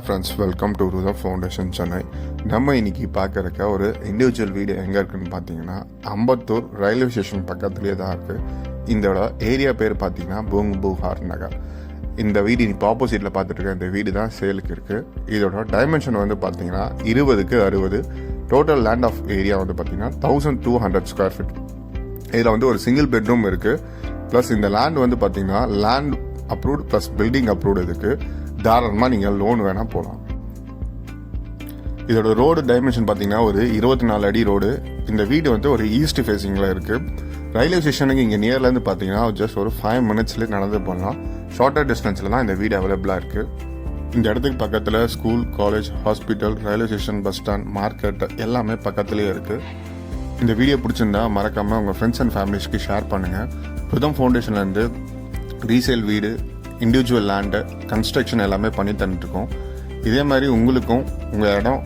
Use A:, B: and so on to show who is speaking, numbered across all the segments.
A: Friends, welcome to Rutha foundation Chennai. நம்ம இன்னைக்கு பார்க்குறக்க ஒரு இண்டிவிஜுவல் வீடு எங்கே இருக்குதுன்னு பார்த்தீங்கன்னா அம்பத்தூர் ரயில்வே ஸ்டேஷன் பக்கத்துலேயே தான் இருக்குது. இதோட ஏரியா பேர் பார்த்தீங்கன்னா பூம்புகார் நகர். இந்த வீடு இப்போ ஆப்போசிட்டில் பார்த்துட்டு இருக்க இந்த வீடு தான் சேலுக்கு இருக்குது. இதோட டைமென்ஷன் வந்து பார்த்தீங்கன்னா 20க்கு 60. டோட்டல் லேண்ட் ஆஃப் ஏரியா வந்து பார்த்தீங்கன்னா 1200 ஸ்கொயர் ஃபீட். இதில் வந்து ஒரு சிங்கிள் பெட்ரூம் இருக்குது. ப்ளஸ் இந்த லேண்ட் வந்து பார்த்தீங்கன்னா land approved plus building approved இருக்குது. தாராளமாக நீங்கள் லோன் வேணால் போகலாம். இதோட ரோடு டைமென்ஷன் பார்த்தீங்கன்னா ஒரு 24 அடி ரோடு. இந்த வீடு வந்து ஒரு ஈஸ்ட் ஃபேஸிங்கில் இருக்குது. ரயில்வே ஸ்டேஷனுக்கு இங்கே நியர்லேருந்து பார்த்தீங்கன்னா ஜஸ்ட் ஒரு 5 மினிட்ஸ்லேயே நடந்து போகலாம். ஷார்ட்டர் டிஸ்டன்ஸில் தான் இந்த வீடு அவைலபிளாக இருக்குது. இந்த இடத்துக்கு பக்கத்தில் school, college, hospital, railway station, bus stand, market எல்லாமே பக்கத்துலேயே இருக்குது. இந்த வீடியோ பிடிச்சிருந்தா மறக்காமல் உங்கள் ஃப்ரெண்ட்ஸ் அண்ட் ஃபேமிலிஸ்க்கு ஷேர் பண்ணுங்கள். ருதம் ஃபவுண்டேஷன்லேருந்து ரீசேல் வீடு, இண்டிவிஜுவல் லேண்டு, கன்ஸ்ட்ரக்ஷன் எல்லாமே பண்ணி தந்துட்டுருக்கோம். இதே மாதிரி உங்களுக்கும் உங்கள் இடம்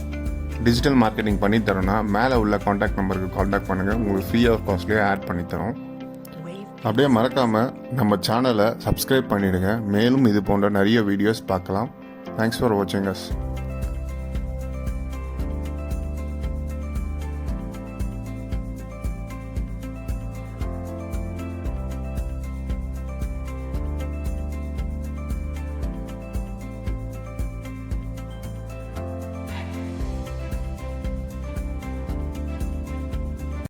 A: டிஜிட்டல் மார்க்கெட்டிங் பண்ணி தரோன்னா மேலே உள்ள காண்டாக்ட் நம்பருக்கு காண்டாக்ட் பண்ணுங்கள். உங்களுக்கு ஃப்ரீ ஆஃப் காஸ்ட்லேயே ஆட் பண்ணி தரோம். அப்படியே மறக்காமல் நம்ம சேனலை சப்ஸ்கிரைப் பண்ணிவிடுங்க. மேலும் இது போன்ற நிறைய வீடியோஸ் பார்க்கலாம். தேங்க்ஸ் ஃபார் வாட்சிங் அஸ்.